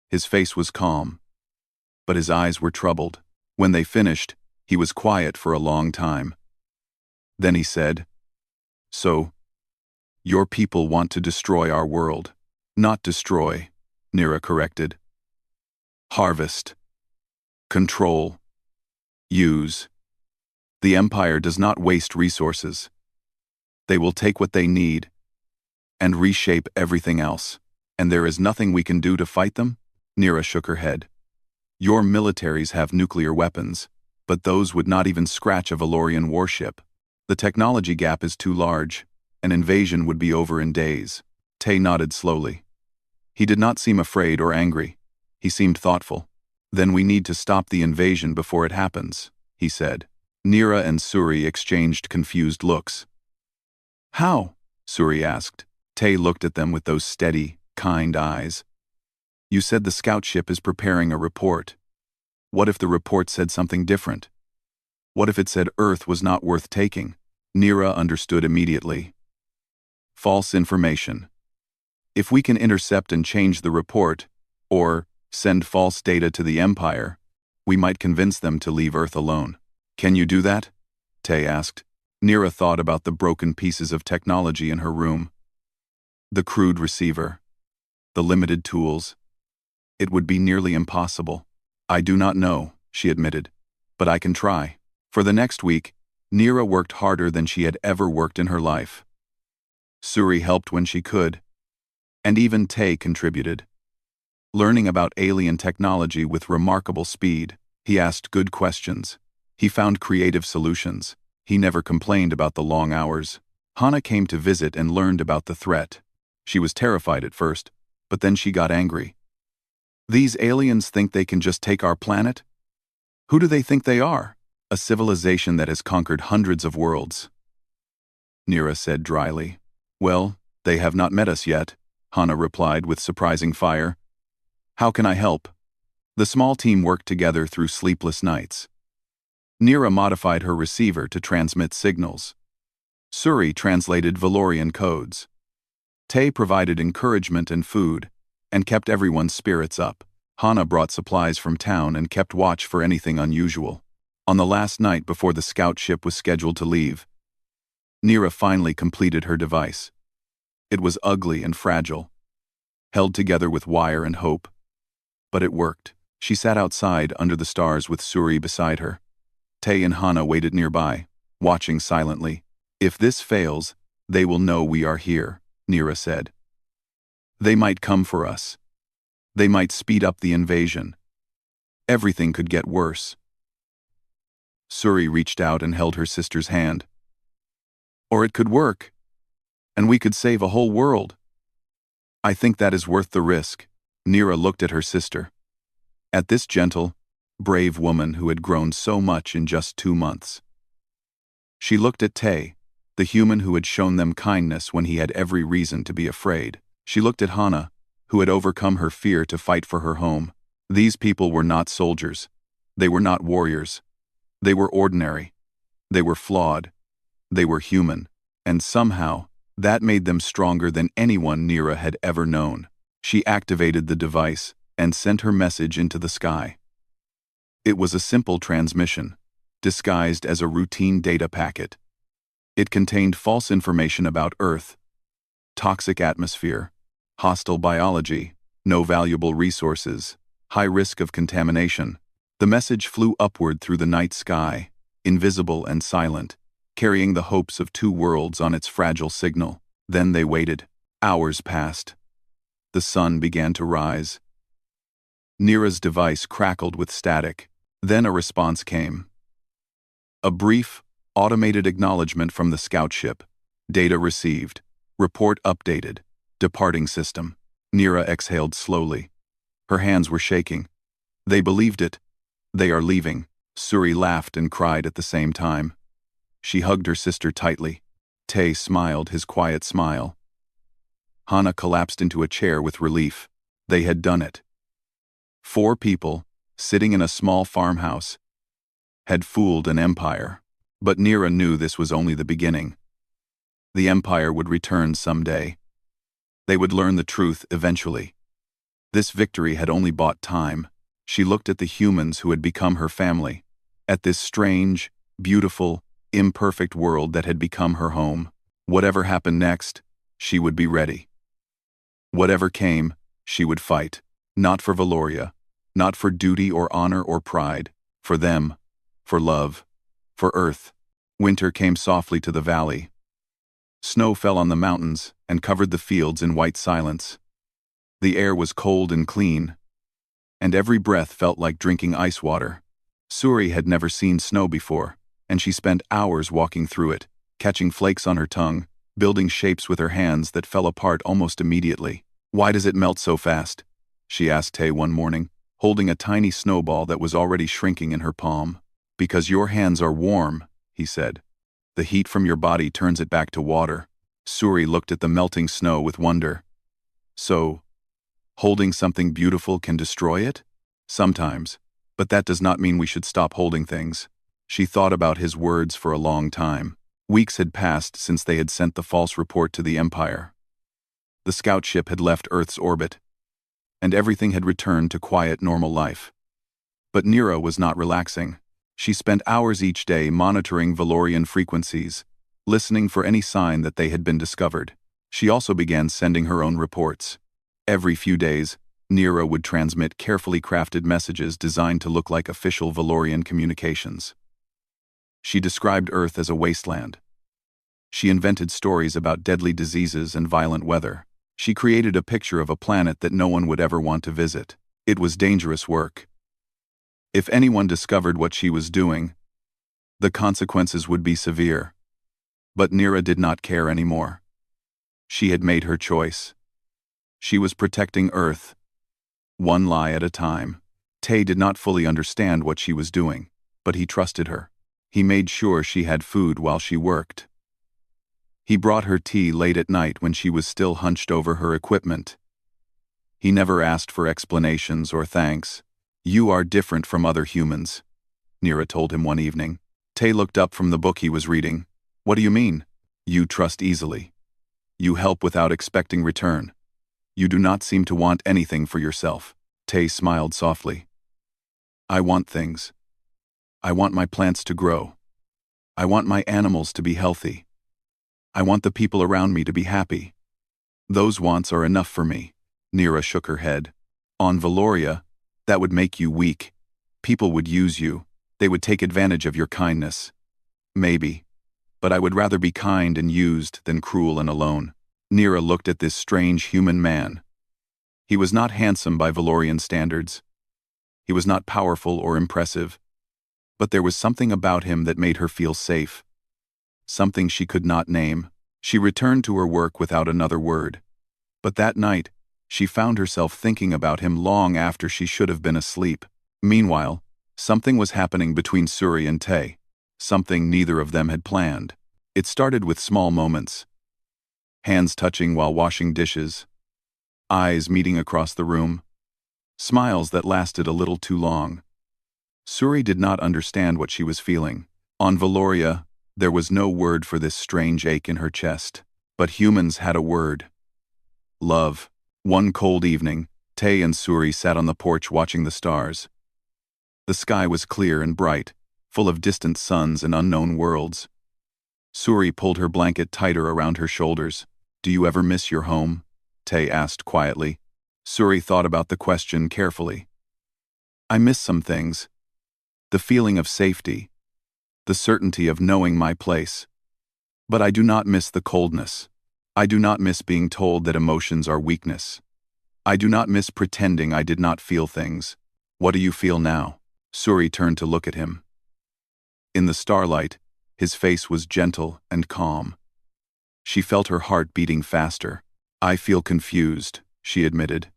His face was calm, but his eyes were troubled. When they finished, he was quiet for a long time. Then he said, "So, your people want to destroy our world." "Not destroy," Nira corrected. "Harvest. Control. Use. The Empire does not waste resources. They will take what they need and reshape everything else. And there is nothing we can do to fight them?" Nira shook her head. "Your militaries have nuclear weapons, but those would not even scratch a Valorian warship. The technology gap is too large. An invasion would be over in days." Tay nodded slowly. He did not seem afraid or angry. He seemed thoughtful. "Then we need to stop the invasion before it happens," he said. Nira and Suri exchanged confused looks. "How?" Suri asked. Tay looked at them with those steady, kind eyes. "You said the scout ship is preparing a report. What if the report said something different? What if it said Earth was not worth taking?" Nira understood immediately. "False information. If we can intercept and change the report, or send false data to the Empire, we might convince them to leave Earth alone." "Can you do that?" Tay asked. Nira thought about the broken pieces of technology in her room. The crude receiver. The limited tools. It would be nearly impossible. "I do not know," she admitted, "but I can try." For the next week, Nira worked harder than she had ever worked in her life. Suri helped when she could, and even Tay contributed. Learning about alien technology with remarkable speed, he asked good questions. He found creative solutions. He never complained about the long hours. Hana came to visit and learned about the threat. She was terrified at first, but then she got angry. "These aliens think they can just take our planet? Who do they think they are? A civilization that has conquered hundreds of worlds." Nira said dryly. "Well, they have not met us yet," Hana replied with surprising fire. "How can I help?" The small team worked together through sleepless nights. Nira modified her receiver to transmit signals. Suri translated Valorian codes. Tay provided encouragement and food, and kept everyone's spirits up. Hana brought supplies from town and kept watch for anything unusual. On the last night before the scout ship was scheduled to leave, Nira finally completed her device. It was ugly and fragile, held together with wire and hope. But it worked. She sat outside under the stars with Suri beside her. Tay and Hana waited nearby, watching silently. If this fails, they will know we are here, Nira said. They might come for us. They might speed up the invasion. Everything could get worse. Suri reached out and held her sister's hand. Or it could work, and we could save a whole world. I think that is worth the risk. Nira looked at her sister. At this gentle, brave woman who had grown so much in just 2 months. She looked at Tay, the human who had shown them kindness when he had every reason to be afraid. She looked at Hana, who had overcome her fear to fight for her home. These people were not soldiers. They were not warriors. They were ordinary. They were flawed. They were human. And somehow, that made them stronger than anyone Nira had ever known. She activated the device and sent her message into the sky. It was a simple transmission, disguised as a routine data packet. It contained false information about Earth, toxic atmosphere, hostile biology, no valuable resources, high risk of contamination. The message flew upward through the night sky, invisible and silent, carrying the hopes of 2 worlds on its fragile signal. Then they waited. Hours passed. The sun began to rise. Nira's device crackled with static. Then a response came. A brief, automated acknowledgement from the scout ship. Data received. Report updated. Departing system. Nira exhaled slowly. Her hands were shaking. They believed it. They are leaving. Suri laughed and cried at the same time. She hugged her sister tightly. Tay smiled his quiet smile. Hana collapsed into a chair with relief. They had done it. 4 people, sitting in a small farmhouse, had fooled an empire. But Nira knew this was only the beginning. The empire would return someday. They would learn the truth eventually. This victory had only bought time. She looked at the humans who had become her family, at this strange, beautiful, imperfect world that had become her home. Whatever happened next, she would be ready. Whatever came, she would fight. Not for Valoria, not for duty or honor or pride, for them, for love, for Earth. Winter came softly to the valley. Snow fell on the mountains and covered the fields in white silence. The air was cold and clean, and every breath felt like drinking ice water. Suri had never seen snow before, and she spent hours walking through it, catching flakes on her tongue, building shapes with her hands that fell apart almost immediately. Why does it melt so fast? She asked Tay one morning, holding a tiny snowball that was already shrinking in her palm. Because your hands are warm, he said. The heat from your body turns it back to water. Suri looked at the melting snow with wonder. So, holding something beautiful can destroy it? Sometimes, but that does not mean we should stop holding things. She thought about his words for a long time. Weeks had passed since they had sent the false report to the Empire. The scout ship had left Earth's orbit, and everything had returned to quiet, normal life. But Nira was not relaxing. She spent hours each day monitoring Valorian frequencies, listening for any sign that they had been discovered. She also began sending her own reports. Every few days, Nira would transmit carefully crafted messages designed to look like official Valorian communications. She described Earth as a wasteland. She invented stories about deadly diseases and violent weather. She created a picture of a planet that no one would ever want to visit. It was dangerous work. If anyone discovered what she was doing, the consequences would be severe. But Nira did not care anymore. She had made her choice. She was protecting Earth, one lie at a time. Tay did not fully understand what she was doing, but he trusted her. He made sure she had food while she worked. He brought her tea late at night when she was still hunched over her equipment. He never asked for explanations or thanks. You are different from other humans, Nira told him one evening. Tay looked up from the book he was reading. What do you mean? You trust easily. You help without expecting return. You do not seem to want anything for yourself. Tay smiled softly. I want things. I want my plants to grow. I want my animals to be healthy. I want the people around me to be happy. Those wants are enough for me. Nira shook her head. On Valoria, that would make you weak. People would use you. They would take advantage of your kindness. Maybe, but I would rather be kind and used than cruel and alone. Nira looked at this strange human man. He was not handsome by Valorian standards. He was not powerful or impressive. But there was something about him that made her feel safe. Something she could not name. She returned to her work without another word. But that night, she found herself thinking about him long after she should have been asleep. Meanwhile, something was happening between Suri and Tay. Something neither of them had planned. It started with small moments. Hands touching while washing dishes. Eyes meeting across the room. Smiles that lasted a little too long. Suri did not understand what she was feeling. On Valoria, there was no word for this strange ache in her chest. But humans had a word. Love. One cold evening, Tay and Suri sat on the porch watching the stars. The sky was clear and bright, full of distant suns and unknown worlds. Suri pulled her blanket tighter around her shoulders. "Do you ever miss your home?" Tay asked quietly. Suri thought about the question carefully. "I miss some things. The feeling of safety. The certainty of knowing my place. But I do not miss the coldness. I do not miss being told that emotions are weakness. I do not miss pretending I did not feel things. What do you feel now?" Suri turned to look at him. In the starlight, his face was gentle and calm. She felt her heart beating faster. "I feel confused," she admitted.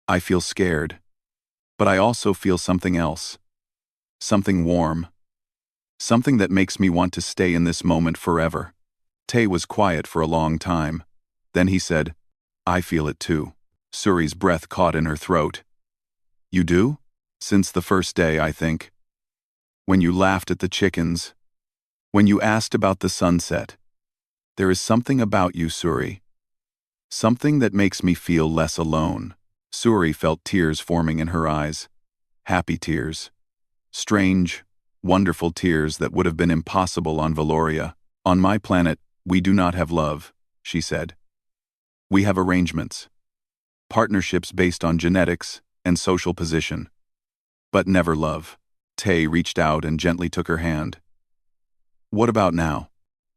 "I feel scared. But I also feel something else. Something warm. Something that makes me want to stay in this moment forever." Tay was quiet for a long time. Then he said, "I feel it too." Suri's breath caught in her throat. "You do?" "Since the first day, I think. When you laughed at the chickens. When you asked about the sunset. There is something about you, Suri. Something that makes me feel less alone." Suri felt tears forming in her eyes. Happy tears. Strange, wonderful tears that would have been impossible on Valoria. "On my planet, we do not have love," she said. "We have arrangements. Partnerships based on genetics and social position. But never love." Tay reached out and gently took her hand. "What about now?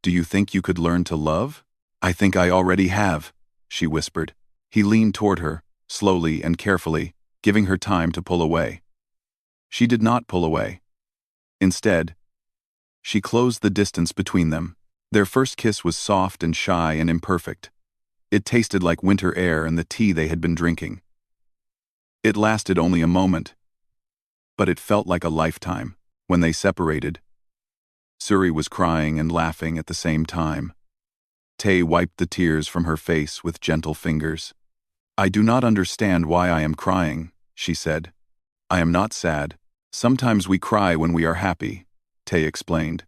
Do you think you could learn to love?" "I think I already have," she whispered. He leaned toward her, slowly and carefully, giving her time to pull away. She did not pull away. Instead, she closed the distance between them. Their first kiss was soft and shy and imperfect. It tasted like winter air and the tea they had been drinking. It lasted only a moment, but it felt like a lifetime. When they separated, Suri was crying and laughing at the same time. Tay wiped the tears from her face with gentle fingers. "I do not understand why I am crying," she said. "I am not sad. Sometimes we cry when we are happy," Tay explained.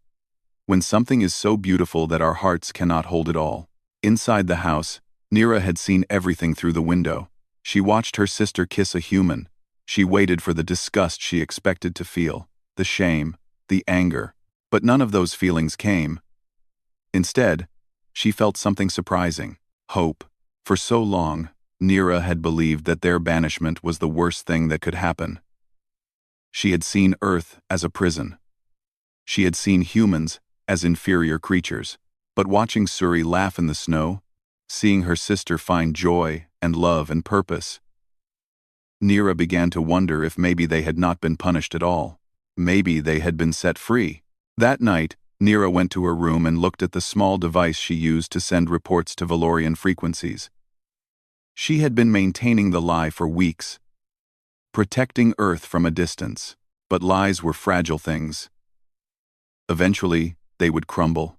"When something is so beautiful that our hearts cannot hold it all." Inside the house, Nira had seen everything through the window. She watched her sister kiss a human. She waited for the disgust she expected to feel, the shame, the anger, but none of those feelings came. Instead, she felt something surprising: hope. For so long, Nira had believed that their banishment was the worst thing that could happen. She had seen Earth as a prison. She had seen humans as inferior creatures. But watching Suri laugh in the snow, seeing her sister find joy and love and purpose, Nira began to wonder if maybe they had not been punished at all. Maybe they had been set free. That night, Nira went to her room and looked at the small device she used to send reports to Valorian frequencies. She had been maintaining the lie for weeks, protecting Earth from a distance. But lies were fragile things. Eventually, they would crumble.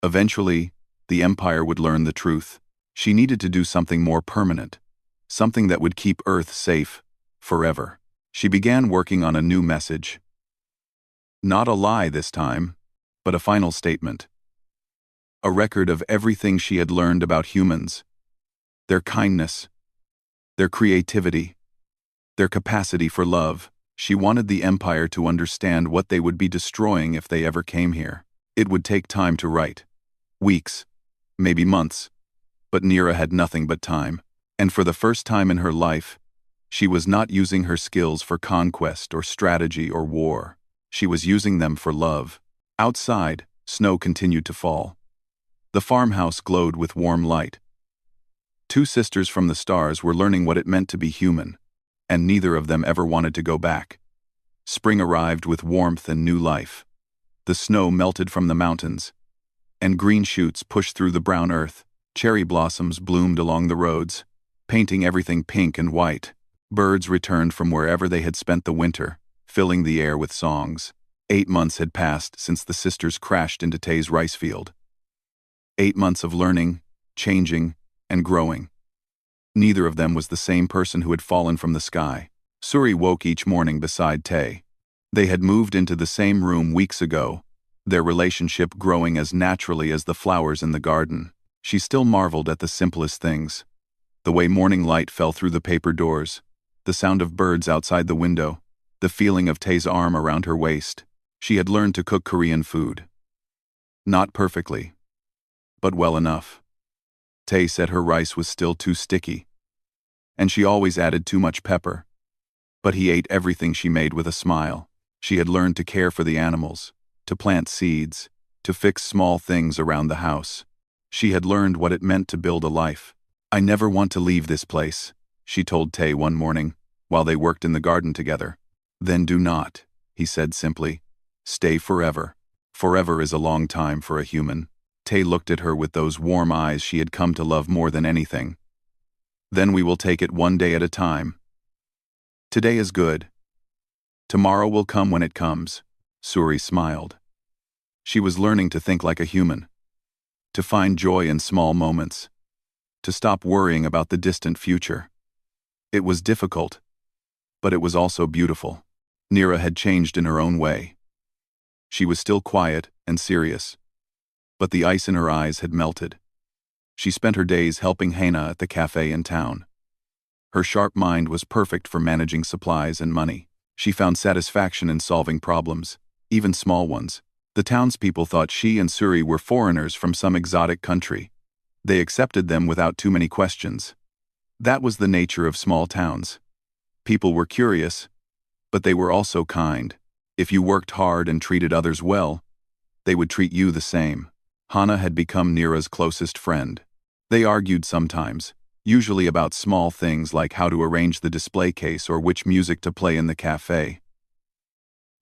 Eventually, the Empire would learn the truth. She needed to do something more permanent, something that would keep Earth safe, forever. She began working on a new message. Not a lie this time, but a final statement. A record of everything she had learned about humans. Their kindness, their creativity, their capacity for love. She wanted the Empire to understand what they would be destroying if they ever came here. It would take time to write. Weeks, maybe months. But Nira had nothing but time. And for the first time in her life, she was not using her skills for conquest or strategy or war. She was using them for love. Outside, Snow continued to fall. The farmhouse glowed with warm light. Two sisters from the stars were learning what it meant to be human, and neither of them ever wanted to go back. Spring arrived with warmth and new life. The snow melted from the mountains, and green shoots pushed through the brown earth. Cherry blossoms bloomed along the roads, painting everything pink and white. Birds returned from wherever they had spent the winter, filling the air with songs. 8 months had passed since the sisters crashed into Tay's rice field. 8 months of learning, changing, and growing. Neither of them was the same person who had fallen from the sky. Suri woke each morning beside Tay. They had moved into the same room weeks ago, their relationship growing as naturally as the flowers in the garden. She still marveled at the simplest things. The way morning light fell through the paper doors, the sound of birds outside the window, the feeling of Tay's arm around her waist. She had learned to cook Korean food. Not perfectly, but well enough. Tay said her rice was still too sticky, and she always added too much pepper. But he ate everything she made with a smile. She had learned to care for the animals, to plant seeds, to fix small things around the house. She had learned what it meant to build a life. "I never want to leave this place," she told Tay one morning, while they worked in the garden together. "Then do not," he said simply. "Stay forever." Forever is a long time for a human. Tay looked at her with those warm eyes she had come to love more than anything. "Then we will take it one day at a time. Today is good. Tomorrow will come when it comes." Suri smiled. She was learning to think like a human, to find joy in small moments, to stop worrying about the distant future. It was difficult, but it was also beautiful. Nira had changed in her own way. She was still quiet and serious, but the ice in her eyes had melted. She spent her days helping Hena at the cafe in town. Her sharp mind was perfect for managing supplies and money. She found satisfaction in solving problems, even small ones. The townspeople thought she and Suri were foreigners from some exotic country. They accepted them without too many questions. That was the nature of small towns. People were curious, but they were also kind. If you worked hard and treated others well, they would treat you the same. Hana had become Nira's closest friend. They argued sometimes, usually about small things like how to arrange the display case or which music to play in the cafe.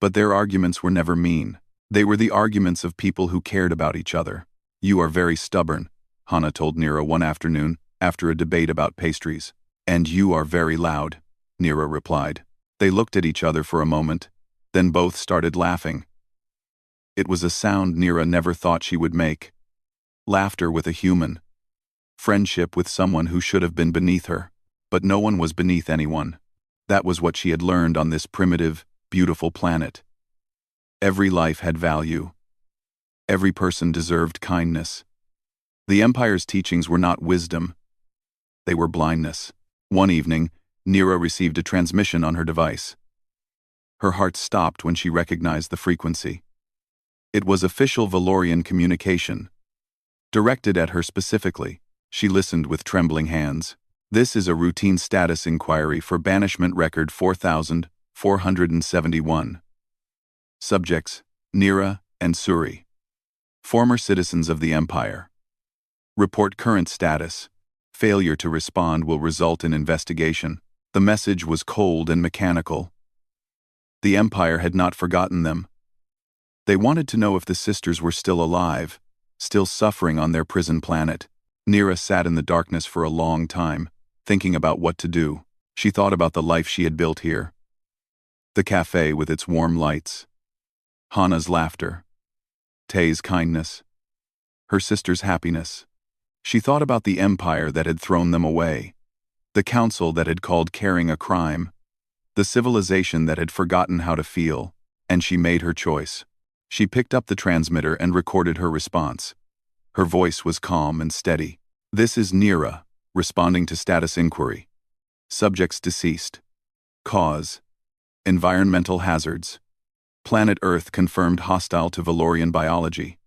But their arguments were never mean. They were the arguments of people who cared about each other. "You are very stubborn," Hana told Nira one afternoon, after a debate about pastries. "And you are very loud," Nira replied. They looked at each other for a moment, then both started laughing. It was a sound Nira never thought she would make. Laughter with a human. Friendship with someone who should have been beneath her. But no one was beneath anyone. That was what she had learned on this primitive, beautiful planet. Every life had value. Every person deserved kindness. The Empire's teachings were not wisdom. They were blindness. One evening, Nira received a transmission on her device. Her heart stopped when she recognized the frequency. It was official Valorian communication, directed at her specifically. She listened with trembling hands. "This is a routine status inquiry for banishment record 4471. Subjects, Nira and Suri. Former citizens of the Empire. Report current status. Failure to respond will result in investigation." The message was cold and mechanical. The Empire had not forgotten them. They wanted to know if the sisters were still alive, still suffering on their prison planet. Nira sat in the darkness for a long time, thinking about what to do. She thought about the life she had built here. The cafe with its warm lights. Hana's laughter. Tay's kindness. Her sister's happiness. She thought about the empire that had thrown them away. The council that had called caring a crime. The civilization that had forgotten how to feel. And she made her choice. She picked up the transmitter and recorded her response. Her voice was calm and steady. "This is Nira, responding to status inquiry. Subjects deceased. Cause: environmental hazards. Planet Earth confirmed hostile to Valorian biology.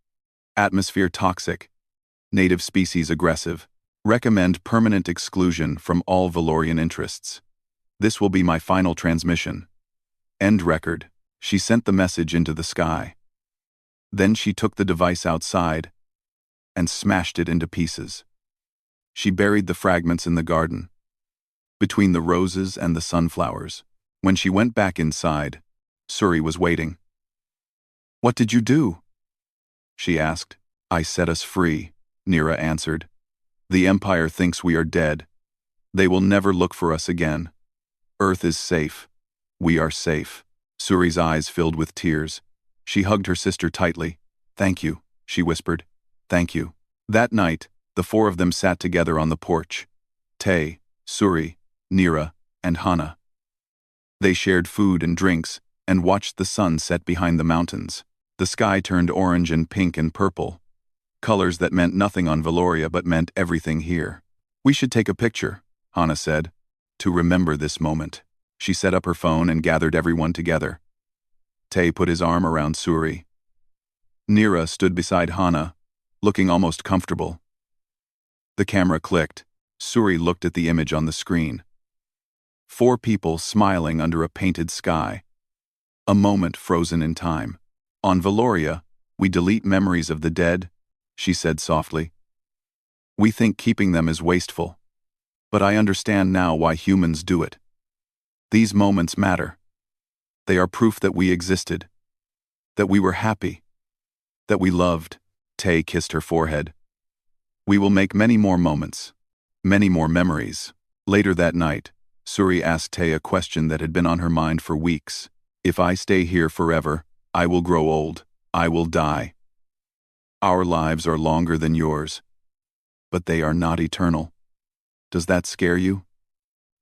Atmosphere toxic. Native species aggressive. Recommend permanent exclusion from all Valorian interests. This will be my final transmission. End record." She sent the message into the sky. Then she took the device outside and smashed it into pieces. She buried the fragments in the garden, between the roses and the sunflowers. When she went back inside, Suri was waiting. "What did you do?" she asked. "I set us free," Nira answered. "The Empire thinks we are dead. They will never look for us again. Earth is safe. We are safe." Suri's eyes filled with tears. She hugged her sister tightly. "Thank you," she whispered. "Thank you." That night, the four of them sat together on the porch. Tay, Suri, Nira, and Hana. They shared food and drinks and watched the sun set behind the mountains. The sky turned orange and pink and purple, colors that meant nothing on Valoria but meant everything here. "We should take a picture," Hana said, "to remember this moment." She set up her phone and gathered everyone together. Tay put his arm around Suri. Nira stood beside Hana, looking almost comfortable. The camera clicked. Suri looked at the image on the screen. 4 people smiling under a painted sky. A moment frozen in time. "On Valoria, we delete memories of the dead," she said softly. "We think keeping them is wasteful. But I understand now why humans do it. These moments matter. They are proof that we existed, that we were happy, that we loved." Tay kissed her forehead. "We will make many more moments, many more memories." Later that night, Suri asked Tay a question that had been on her mind for weeks. "If I stay here forever, I will grow old. I will die. Our lives are longer than yours, but they are not eternal. Does that scare you?"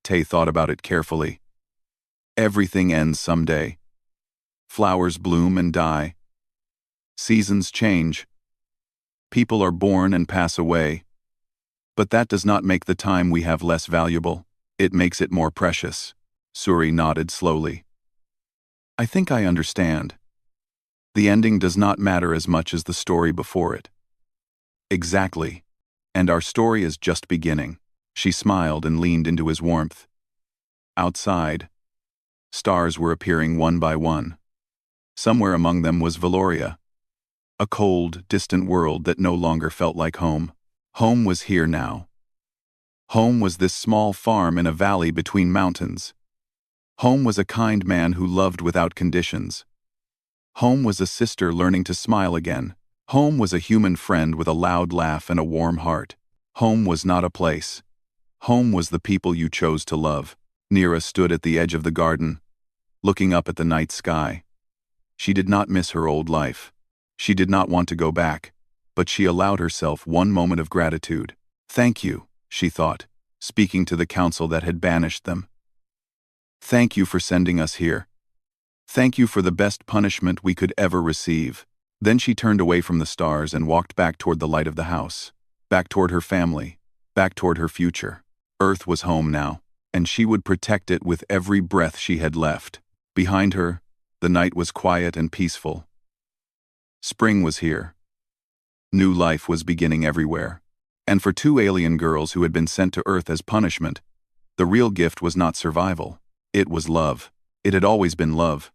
Tay thought about it carefully. Everything ends someday. Flowers bloom and die. Seasons change. People are born and pass away. But that does not make the time we have less valuable. It makes it more precious. Suri nodded slowly. "I think I understand. The ending does not matter as much as the story before it." "Exactly. And our story is just beginning." She smiled and leaned into his warmth. Outside, stars were appearing one by one. Somewhere among them was Valoria, a cold, distant world that no longer felt like home. Home was here now. Home was this small farm in a valley between mountains. Home was a kind man who loved without conditions. Home was a sister learning to smile again. Home was a human friend with a loud laugh and a warm heart. Home was not a place. Home was the people you chose to love. Nira stood at the edge of the garden, looking up at the night sky. She did not miss her old life. She did not want to go back, but she allowed herself one moment of gratitude. "Thank you," she thought, speaking to the council that had banished them. "Thank you for sending us here. Thank you for the best punishment we could ever receive." Then she turned away from the stars and walked back toward the light of the house, back toward her family, back toward her future. Earth was home now, and she would protect it with every breath she had left. Behind her, the night was quiet and peaceful. Spring was here. New life was beginning everywhere. And for 2 alien girls who had been sent to Earth as punishment, the real gift was not survival. It was love. It had always been love.